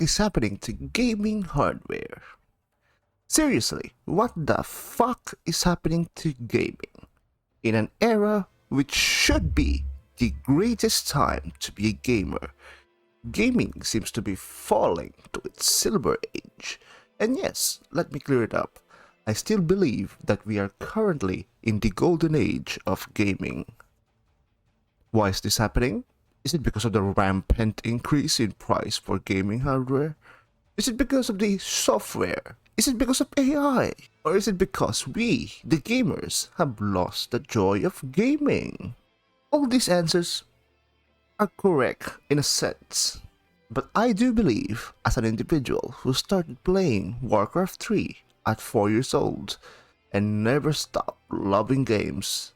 is happening to gaming hardware? Seriously, what the fuck is happening to gaming? In an era which should be the greatest time to be a gamer, gaming seems to be falling to its silver age. And yes, let me clear it up. I still believe that we are currently in the golden age of gaming. Why is this happening? Is it because of the rampant increase in price for gaming hardware? Is it because of the software? Is it because of AI? Or is it because we, the gamers, have lost the joy of gaming? All these answers are correct in a sense. But I do believe, as an individual who started playing Warcraft 3 at 4 years old and never stopped loving games,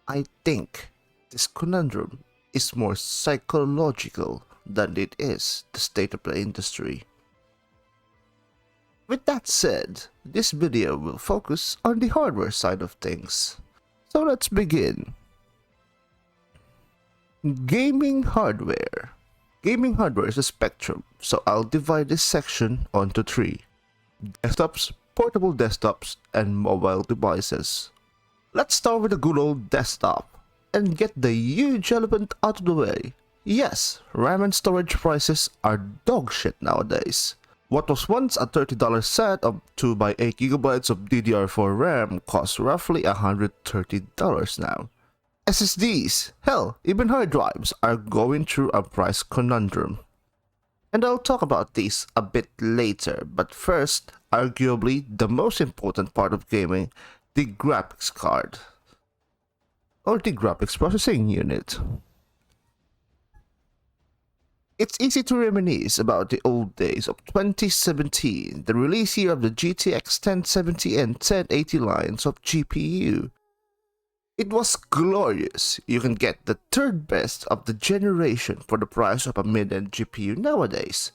I think this conundrum is more psychological than it is the state of the industry. With that said, this video will focus on the hardware side of things. So let's begin. Gaming hardware. Gaming hardware is a spectrum, so I'll divide this section onto 3. Desktops, portable desktops, and mobile devices. Let's start with the good old desktop and get the huge elephant out of the way. Yes, RAM and storage prices are dog shit nowadays. What was once a $30 set of 2x8GB of DDR4 RAM costs roughly $130 now. SSDs, hell, even hard drives are going through a price conundrum. And I'll talk about this a bit later, but first, arguably the most important part of gaming, the graphics card. Or the graphics processing unit. It's easy to reminisce about the old days of 2017, the release year of the GTX 1070 and 1080 lines of GPU. It was glorious. You can get the third best of the generation for the price of a mid-end GPU nowadays.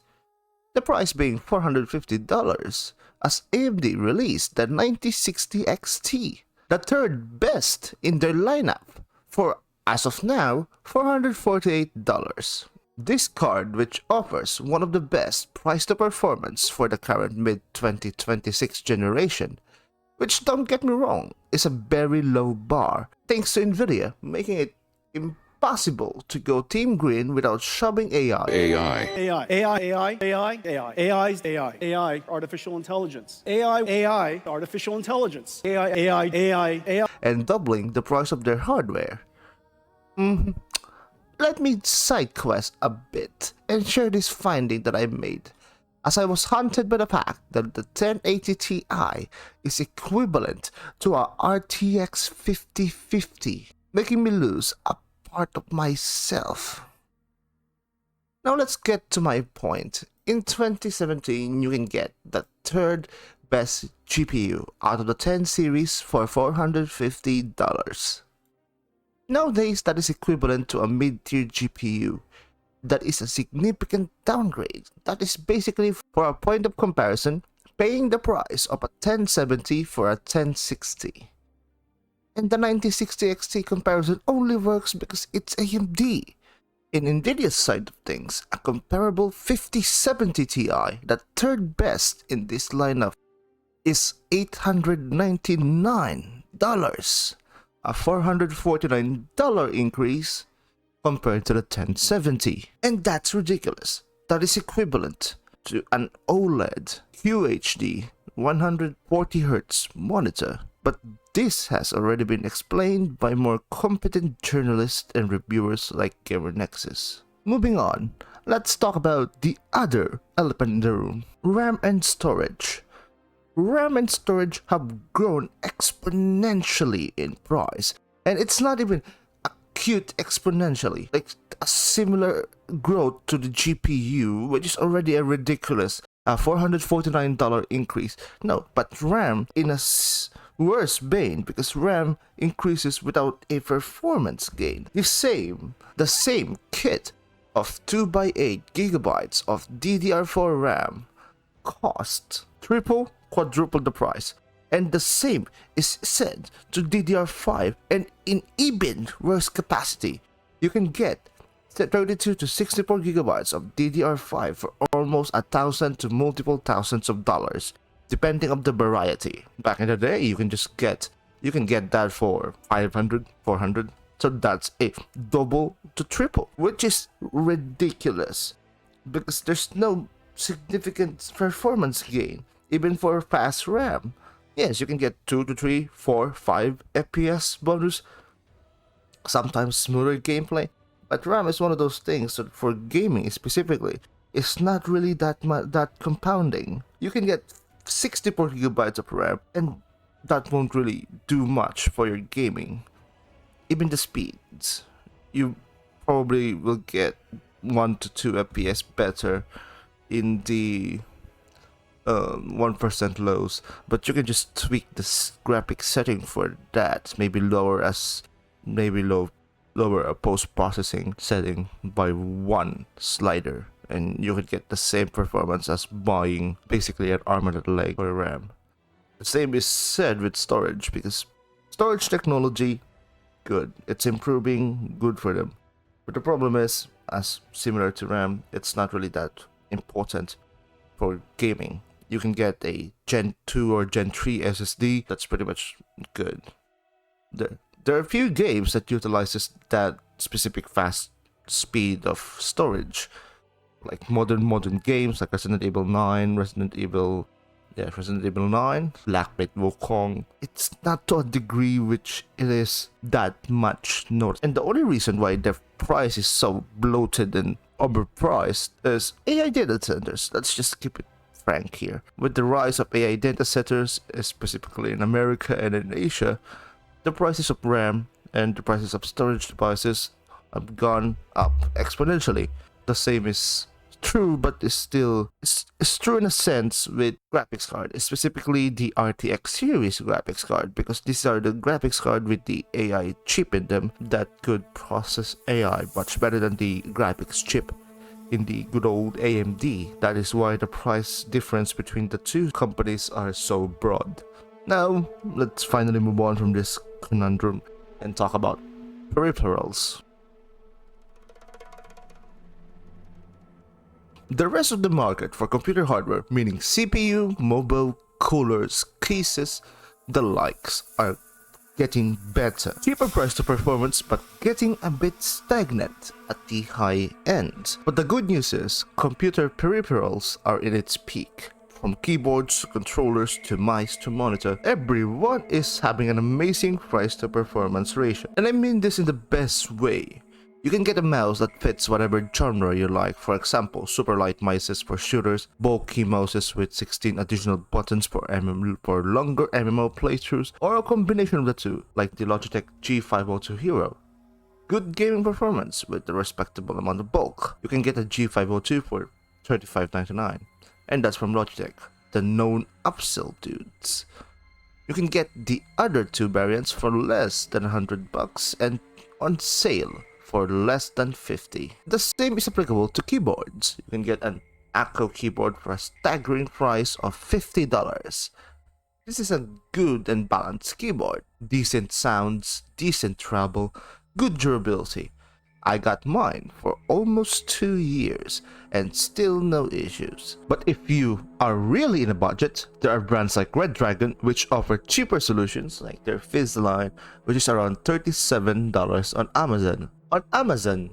The price being $450, as AMD released the 9060 XT, the third best in their lineup, for, as of now, $448. This card, which offers one of the best price to performance for the current mid-2026 generation, which, don't get me wrong, is a very low bar, thanks to Nvidia making it impossible to go Team Green without shoving AI, artificial intelligence, artificial intelligence, and doubling the price of their hardware. Let me side quest a bit and share this finding that I made, as I was haunted by the fact that the 1080 Ti is equivalent to a RTX 5050, making me lose a part of myself. Now let's get to my point. In 2017, you can get the third best GPU out of the 10 series for $450. Nowadays, that is equivalent to a mid-tier GPU. That is a significant downgrade. That is basically, for a point of comparison, paying the price of a 1070 for a 1060. And the 9060 XT comparison only works because it's AMD. In Nvidia's side of things, a comparable 5070 Ti, the third best in this lineup, is $899, a $449 increase compared to the 1070. And that's ridiculous. That is equivalent to an OLED QHD 140Hz monitor. But this has already been explained by more competent journalists and reviewers like GamerNexus. Moving on, let's talk about the other elephant in the room, RAM and storage. RAM and storage have grown exponentially in price, and it's not even acute exponentially, like a similar growth to the GPU, which is already a ridiculous $449 increase. No, but RAM in a worse vein, because RAM increases without a performance gain. The same kit of 2x8GB of DDR4 RAM costs quadruple the price, and the same is said to DDR5, and in even worse capacity, you can get 32 to 64GB of DDR5 for almost 1,000 to multiple thousands of dollars, depending on the variety. Back in the day, you can get that for 500, 400. So that's a double to triple, which is ridiculous because there's no significant performance gain, even for fast RAM. Yes, you can get 2 to 3, 4, 5 FPS bonus, sometimes smoother gameplay, but RAM is one of those things that for gaming specifically, it's not really that compounding. You can get 64 gigabytes of RAM, and that won't really do much for your gaming. Even the speeds, you probably will get 1 to 2 FPS better in the 1% lows, but you can just tweak the graphics setting for that. Maybe lower a post-processing setting by 1 slider, and you could get the same performance as buying basically an armored leg for RAM. The same is said with storage, because storage technology, good. It's improving, good for them. But the problem is, as similar to RAM, it's not really that important for gaming. You can get a Gen 2 or Gen 3 SSD, that's pretty much good. There are a few games that utilizes that specific fast speed of storage, like modern games like Resident Evil 9, Resident Evil 9, Black Myth Wukong. It's not to a degree which it is that much noticed. And the only reason why their price is so bloated and overpriced is AI data centers. Let's just keep it frank here. With the rise of AI data centers, specifically in America and in Asia, the prices of RAM and the prices of storage devices have gone up exponentially. The same is true, but it's true in a sense with graphics card, specifically the RTX series graphics card, because these are the graphics card with the AI chip in them that could process AI much better than the graphics chip in the good old AMD. That is why the price difference between the two companies are so broad. Now, let's finally move on from this conundrum and talk about peripherals. The rest of the market for computer hardware, meaning CPU, mobile, coolers, cases, the likes, are getting better. Cheaper price to performance, but getting a bit stagnant at the high end. But the good news is, computer peripherals are in its peak. From keyboards to controllers to mice to monitor, everyone is having an amazing price to performance ratio. And I mean this in the best way. You can get a mouse that fits whatever genre you like. For example, super light mices for shooters, bulky mouses with 16 additional buttons for longer MMO playthroughs, or a combination of the two, like the Logitech G502 Hero. Good gaming performance with a respectable amount of bulk. You can get a G502 for $35.99, and that's from Logitech, the known upsell dudes. You can get the other two variants for less than $100 and on sale for less than $50. The same is applicable to keyboards. You can get an Akko keyboard for a staggering price of $50. This is a good and balanced keyboard. Decent sounds, decent travel, good durability. I got mine for almost 2 years and still no issues. But if you are really in a budget, there are brands like Red Dragon which offer cheaper solutions like their Fizz line, which is around $37 on Amazon. On Amazon.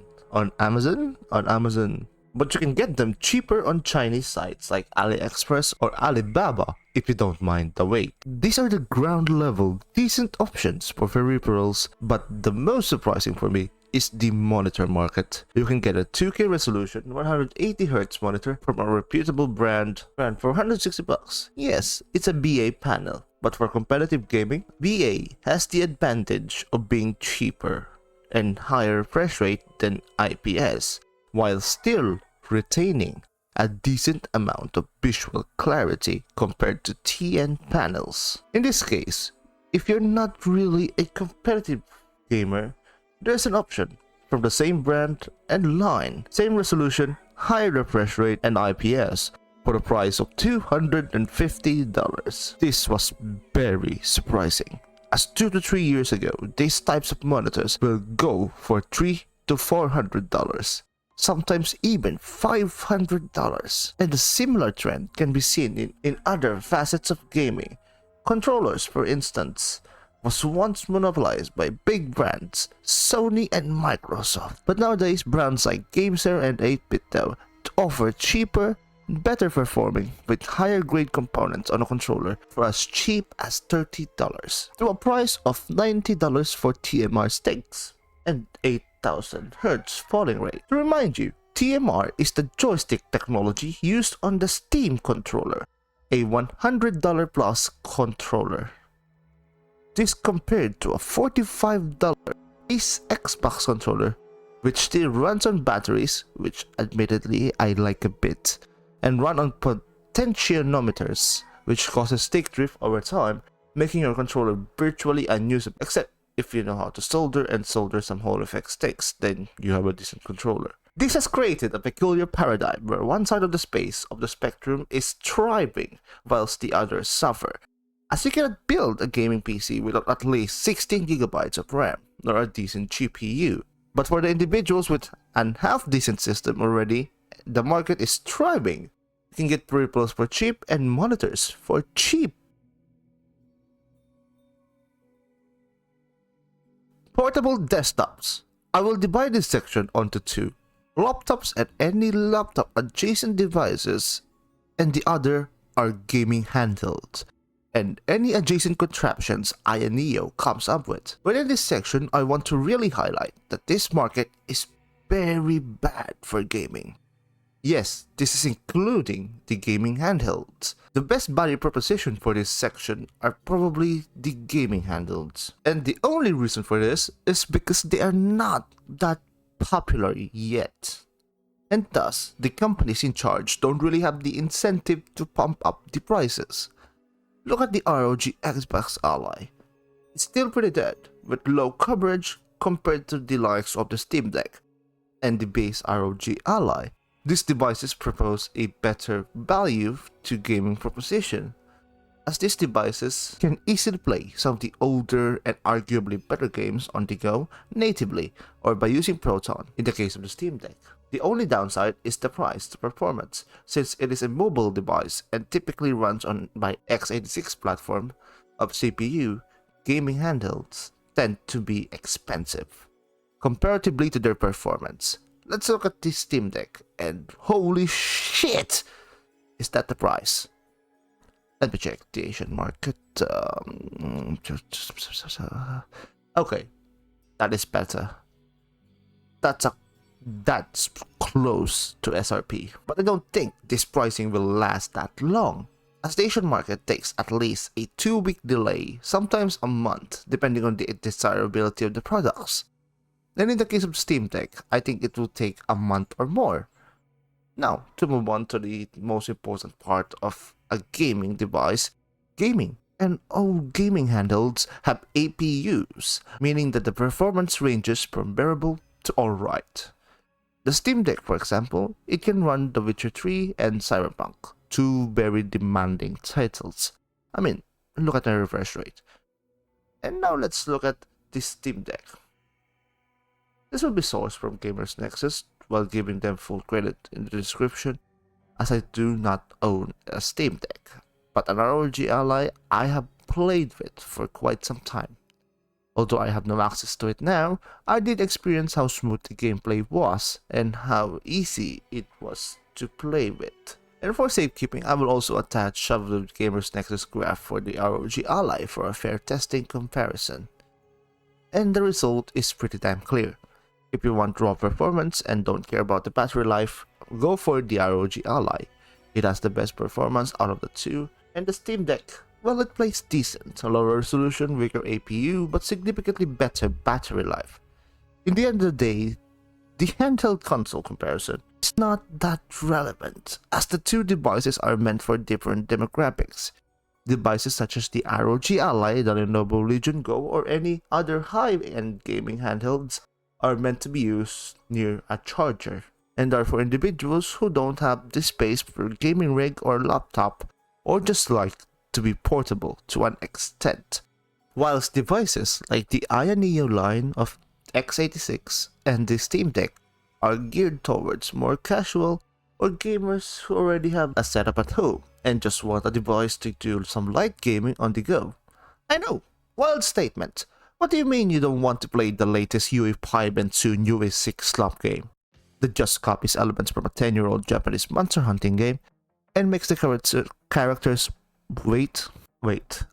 But you can get them cheaper on Chinese sites like AliExpress or Alibaba if you don't mind the wait. These are the ground level decent options for peripherals, but the most surprising for me is the monitor market. You can get a 2K resolution 180Hz monitor from a reputable brand for $160. Yes, it's a BA panel, but for competitive gaming, BA has the advantage of being cheaper and higher refresh rate than IPS, while still retaining a decent amount of visual clarity compared to TN panels. In this case, if you're not really a competitive gamer, there's an option from the same brand and line, same resolution, higher refresh rate and IPS for the price of $250. This was very surprising, as 2 to 3 years ago, these types of monitors will go for $300 to $400. sometimes even $500. And a similar trend can be seen in other facets of gaming. Controllers, for instance, was once monopolized by big brands, Sony and Microsoft. But nowadays, brands like GameSir and 8BitDo offer cheaper, better performing, with higher grade components on a controller for as cheap as $30, to a price of $90 for TMR sticks and 8,000 Hz falling rate. To remind you, TMR is the joystick technology used on the Steam controller, a $100 plus controller. This compared to a $45 base Xbox controller, which still runs on batteries, which admittedly I like a bit, and run on potentiometers, which causes stick drift over time, making your controller virtually unusable, except if you know how to solder some Hall effect sticks, then you have a decent controller. This has created a peculiar paradigm where one side of the space of the spectrum is thriving whilst the others suffer, as you cannot build a gaming PC without at least 16GB of RAM or a decent GPU. But for the individuals with an half-decent system already, the market is thriving. You can get peripherals for cheap and monitors for cheap. Portable desktops. I will divide this section onto two. Laptops and any laptop adjacent devices, and the other are gaming handhelds and any adjacent contraptions Aya Neo comes up with. Within this section, I want to really highlight that this market is very bad for gaming. Yes, this is including the gaming handhelds. The best value proposition for this section are probably the gaming handhelds. And the only reason for this is because they are not that popular yet. And thus, the companies in charge don't really have the incentive to pump up the prices. Look at the ROG Xbox Ally. It's still pretty dead, with low coverage compared to the likes of the Steam Deck and the base ROG Ally. These devices propose a better value to gaming proposition, as these devices can easily play some of the older and arguably better games on the go natively or by using Proton in the case of the Steam Deck. The only downside is the price to performance, since it is a mobile device and typically runs on by x86 platform of CPU. Gaming handhelds tend to be expensive comparatively to their performance. Let's look at the Steam Deck, and holy shit, is that the price? Let me check the Asian market. Okay, that is better. That's close to SRP, but I don't think this pricing will last that long, as the Asian market takes at least a 2-week delay, sometimes a month, depending on the desirability of the products. And in the case of Steam Deck, I think it will take a month or more. Now, to move on to the most important part of a gaming device, gaming. And all gaming handhelds have APUs, meaning that the performance ranges from bearable to alright. The Steam Deck, for example, it can run The Witcher 3 and Cyberpunk, two very demanding titles. I mean, look at the refresh rate. And now let's look at the Steam Deck. This will be sourced from Gamers Nexus, while giving them full credit in the description, as I do not own a Steam Deck, but an ROG Ally I have played with for quite some time. Although I have no access to it now, I did experience how smooth the gameplay was and how easy it was to play with. And for safekeeping, I will also attach some of the Gamers Nexus graph for the ROG Ally for a fair testing comparison. And the result is pretty damn clear. If you want raw performance and don't care about the battery life, go for the ROG Ally. It has the best performance out of the two, and the Steam Deck, well, it plays decent, a lower resolution, weaker APU, but significantly better battery life. In the end of the day, the handheld console comparison is not that relevant, as the two devices are meant for different demographics. Devices such as the ROG Ally, the Lenovo Legion Go, or any other high-end gaming handhelds are meant to be used near a charger, and are for individuals who don't have the space for a gaming rig or laptop, or just like to be portable to an extent. Whilst devices like the Aya Neo line of x86 and the Steam Deck are geared towards more casual or gamers who already have a setup at home and just want a device to do some light gaming on the go. I know, wild statement. What do you mean you don't want to play the latest UE5 and soon UE6 slump game that just copies elements from a 10-year-old Japanese monster hunting game and makes the characters wait,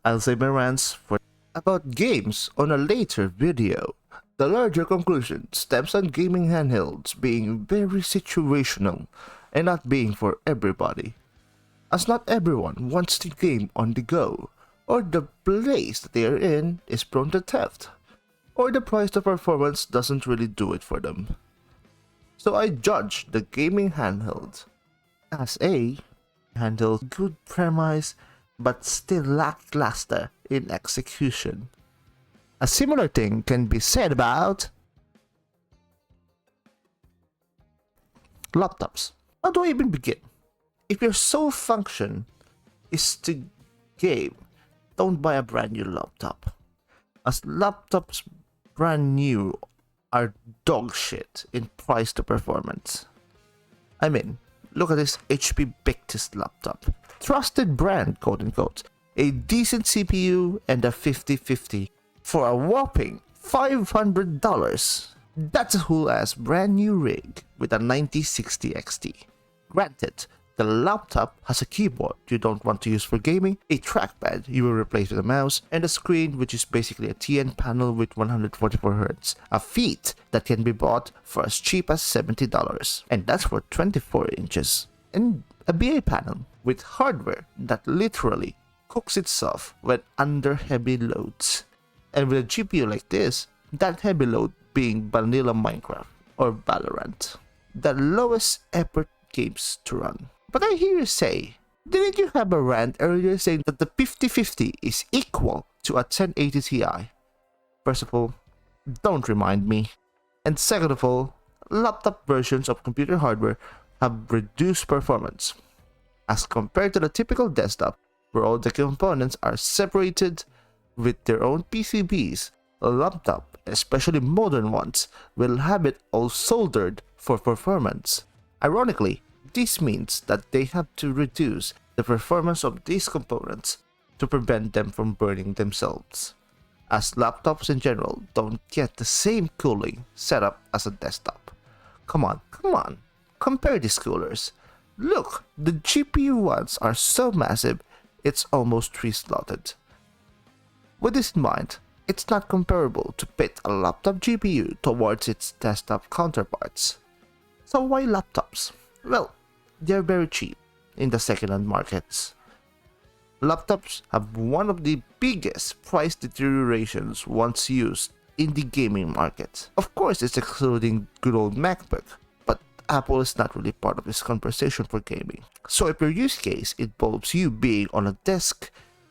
I'll save my rants for about games on a later video. The larger conclusion stems on gaming handhelds being very situational and not being for everybody, as not everyone wants to game on the go, or the place that they are in is prone to theft, or the price to performance doesn't really do it for them. So I judge the gaming handheld as a handheld good premise but still lackluster in execution. A similar thing can be said about laptops. How do I even begin? If your sole function is to game, don't buy a brand new laptop, as laptops brand new are dog shit in price to performance. I mean, look at this HP Victus laptop. Trusted brand, quote unquote. A decent CPU and a 5050 for a whopping $500. That's a whole ass brand new rig with a 9060 XT. Granted, the laptop has a keyboard you don't want to use for gaming, a trackpad you will replace with a mouse, and a screen which is basically a TN panel with 144Hz, a feat that can be bought for as cheap as $70, and that's for 24 inches, and a BA panel with hardware that literally cooks itself when under heavy loads, and with a GPU like this, that heavy load being vanilla Minecraft or Valorant, the lowest effort games to run. But I hear you say, didn't you have a rant earlier saying that the 5050 is equal to a 1080 Ti? First of all, don't remind me. And second of all, laptop versions of computer hardware have reduced performance as compared to the typical desktop where all the components are separated with their own PCBs. A laptop, especially modern ones, will have it all soldered for performance. Ironically, this means that they have to reduce the performance of these components to prevent them from burning themselves, as laptops in general don't get the same cooling setup as a desktop. Come on, compare these coolers. Look, the GPU ones are so massive, it's almost 3-slotted. With this in mind, it's not comparable to pit a laptop GPU towards its desktop counterparts. So why laptops? Well, they're very cheap in the second-hand markets. Laptops have one of the biggest price deteriorations once used in the gaming market. Of course, it's excluding good old MacBook, but Apple is not really part of this conversation for gaming. So if your use case involves you being on a desk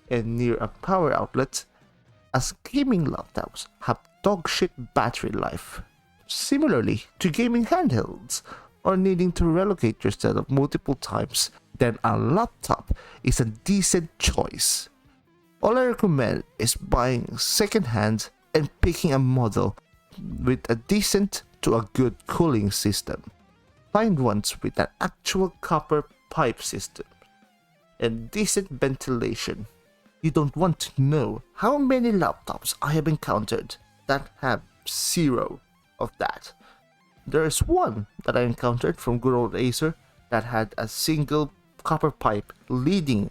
and near a power outlet, as gaming laptops have dogshit battery life. Similarly to gaming handhelds, or needing to relocate your setup multiple times, then a laptop is a decent choice. All I recommend is buying second-hand and picking a model with a decent to a good cooling system. Find ones with an actual copper pipe system and decent ventilation. You don't want to know how many laptops I have encountered that have zero of that. There is one that I encountered from good old Acer that had a single copper pipe leading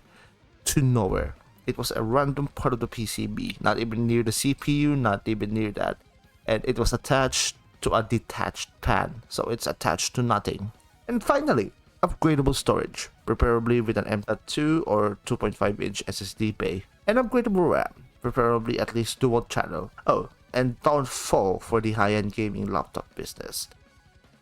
to nowhere. It was a random part of the PCB, not even near the CPU, not even near that. And it was attached to a detached pan, so it's attached to nothing. And finally, upgradable storage, preferably with an M.2 or 2.5-inch SSD bay. And upgradable RAM, preferably at least dual channel. Oh, and don't fall for the high-end gaming laptop business.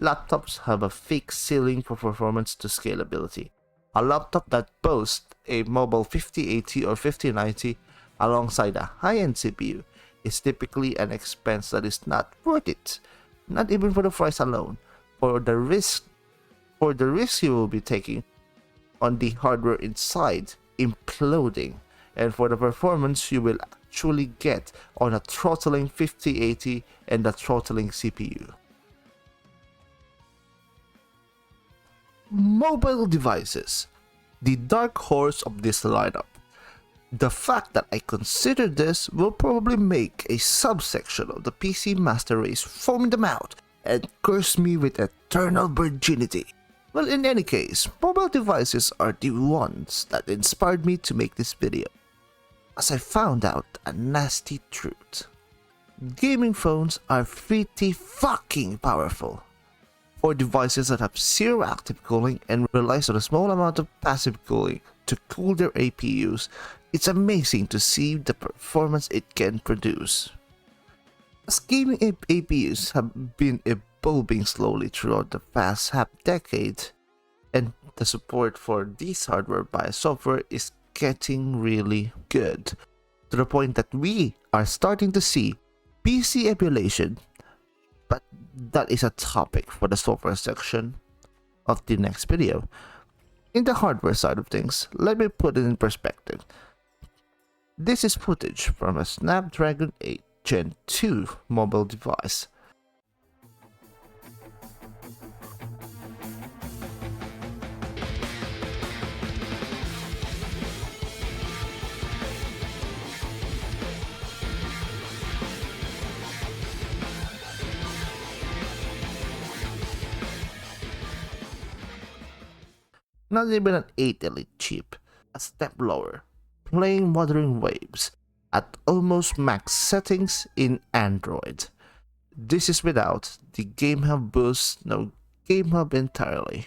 Laptops have a fixed ceiling for performance to scalability. A laptop that boasts a mobile 5080 or 5090 alongside a high-end CPU is typically an expense that is not worth it, not even for the price alone, for the risk you will be taking on the hardware inside imploding, and for the performance you will actually get on a throttling 5080 and a throttling CPU. Mobile devices, the dark horse of this lineup. The fact that I consider this will probably make a subsection of the PC master race foam them out and curse me with eternal virginity. Well, in any case, mobile devices are the ones that inspired me to make this video, as I found out a nasty truth. Gaming phones are pretty fucking powerful. For devices that have zero active cooling and relies on a small amount of passive cooling to cool their APUs, it's amazing to see the performance it can produce. As gaming APUs have been evolving slowly throughout the past half-decade, and the support for this hardware by software is getting really good, to the point that we are starting to see PC emulation, but that is a topic for the software section of the next video. In the hardware side of things, let me put it in perspective. This is footage from a Snapdragon 8 Gen 2 mobile device. Not even an 8 Elite chip, a step lower, playing Wuthering Waves at almost max settings in Android. This is without the GameHub boost, no GameHub entirely.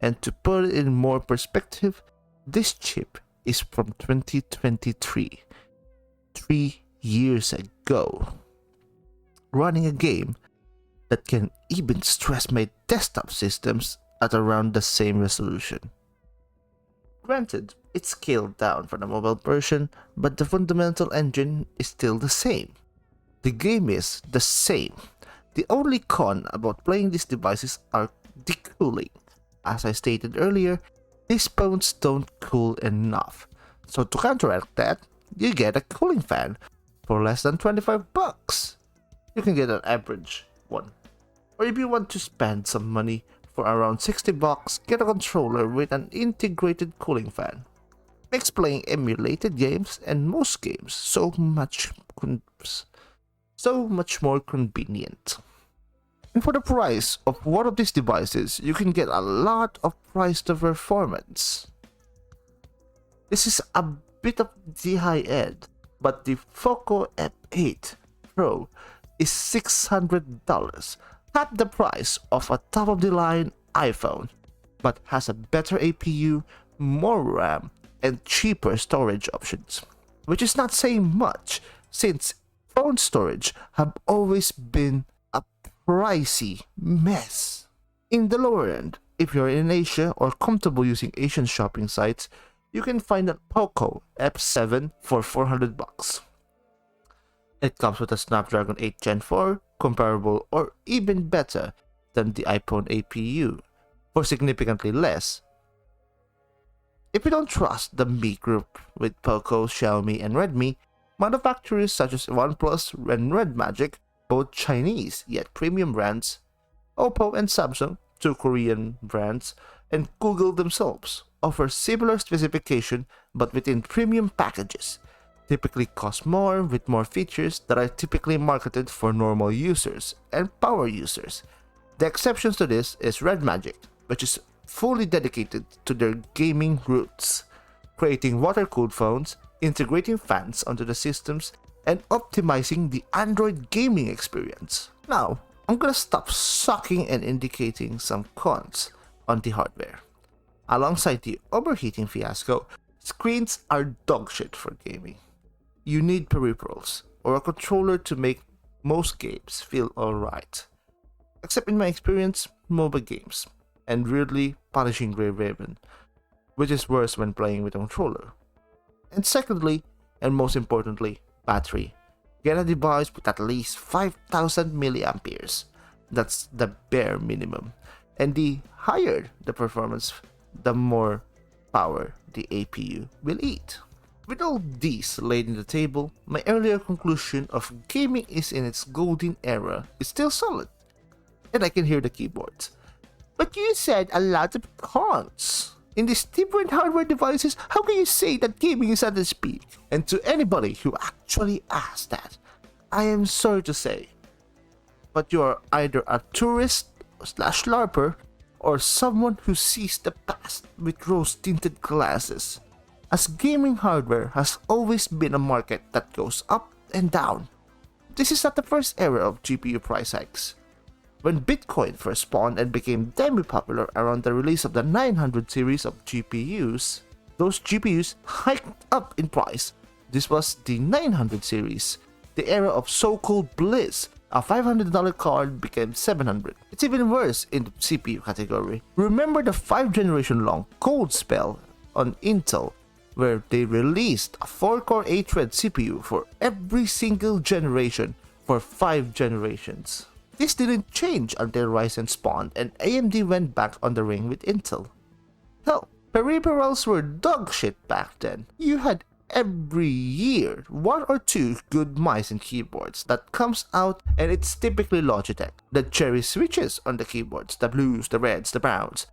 And to put it in more perspective, this chip is from 2023, 3 years ago, running a game that can even stress my desktop systems at around the same resolution. Granted, it's scaled down for the mobile version, but the fundamental engine is still the same. The game is the same. The only con about playing these devices are the cooling. As I stated earlier, these phones don't cool enough. So to counteract that, you get a cooling fan for less than $25. You can get an average one. Or if you want to spend some money, for around $60, get a controller with an integrated cooling fan. Makes playing emulated games and most games so much more convenient. And for the price of one of these devices, you can get a lot of price to performance. This is a bit of the high end, but the Poco F8 Pro is $600, half the price of a top-of-the-line iPhone, but has a better APU, more RAM, and cheaper storage options. Which is not saying much, since phone storage have always been a pricey mess. In the lower end, if you're in Asia or comfortable using Asian shopping sites, you can find a Poco F7 for $400. It comes with a Snapdragon 8 Gen 4, comparable or even better than the iPhone APU, for significantly less. If you don't trust the Mi group with Poco, Xiaomi, and Redmi, manufacturers such as OnePlus and Red Magic, both Chinese yet premium brands, Oppo and Samsung, two Korean brands, and Google themselves offer similar specification but within premium packages, typically cost more with more features that are typically marketed for normal users and power users. The exceptions to this is Red Magic, which is fully dedicated to their gaming roots, creating water-cooled phones, integrating fans onto the systems, and optimizing the Android gaming experience. Now, I'm gonna stop sucking and indicating some cons on the hardware. Alongside the overheating fiasco, screens are dogshit for gaming. You need peripherals or a controller to make most games feel alright. Except in my experience, MOBA games, and weirdly Punishing Grey Raven, which is worse when playing with a controller. And secondly, and most importantly, battery. Get a device with at least 5000 milliamperes. That's the bare minimum. And the higher the performance, the more power the APU will eat. With all these laid in the table, my earlier conclusion of gaming is in its golden era is still solid. And I can hear the keyboards. But you said a lot of cons. In these different hardware devices, how can you say that gaming is at its peak? And to anybody who actually asked that, I am sorry to say, but you are either a tourist slash LARPer or someone who sees the past with rose-tinted glasses. As gaming hardware has always been a market that goes up and down. This is not the first era of GPU price hikes. When Bitcoin first spawned and became demi-popular around the release of the 900 series of GPUs, those GPUs hiked up in price. This was the 900 series, the era of so-called bliss. A $500 card became $700. It's even worse in the CPU category. Remember the 5-generation long cold spell on Intel, where they released a 4-core 8-thread CPU for every single generation for 5 generations. This didn't change until Ryzen spawned and AMD went back on the ring with Intel. Hell, peripherals were dog shit back then. You had every year 1 or 2 good mice and keyboards that comes out, and it's typically Logitech. The cherry switches on the keyboards, the blues, the reds, the browns.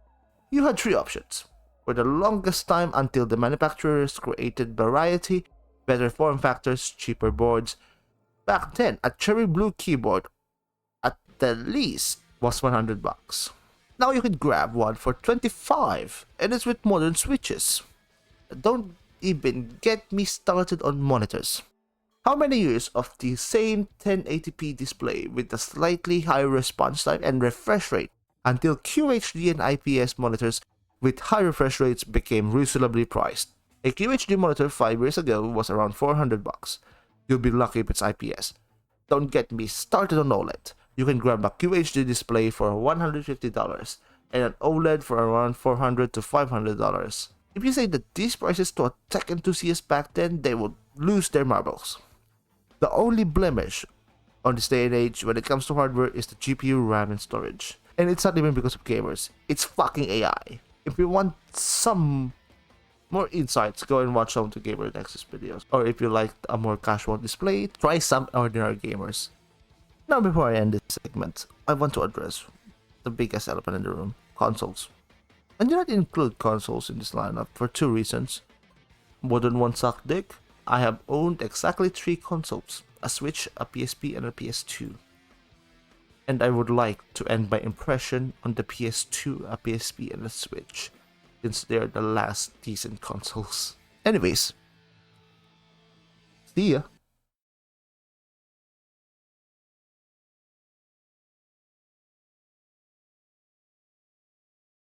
You had 3 options for the longest time until the manufacturers created variety, better form factors, cheaper boards. Back then, a cherry blue keyboard at the least was $100. Now you can grab one for $25, and it's with modern switches. Don't even get me started on monitors. How many years of the same 1080p display with a slightly higher response time and refresh rate until QHD and IPS monitors with high refresh rates became reasonably priced. A QHD monitor 5 years ago was around $400. You'll be lucky if it's IPS. Don't get me started on OLED. You can grab a QHD display for $150 and an OLED for around $400 to $500. If you say that these prices to a tech enthusiast back then, they would lose their marbles. The only blemish on this day and age when it comes to hardware is the GPU, RAM, and storage. And it's not even because of gamers, it's fucking AI. If you want some more insights, go and watch some of the Gamer Nexus videos. Or if you like a more casual display, try some Ordinary Gamers. Now before I end this segment, I want to address the biggest elephant in the room, consoles. I do not include consoles in this lineup for 2 reasons. More than one suck dick, I have owned exactly 3 consoles, a Switch, a PSP, and a PS2. And I would like to end my impression on the PS2, a PSP, and a Switch, since they're the last decent consoles. Anyways, see ya.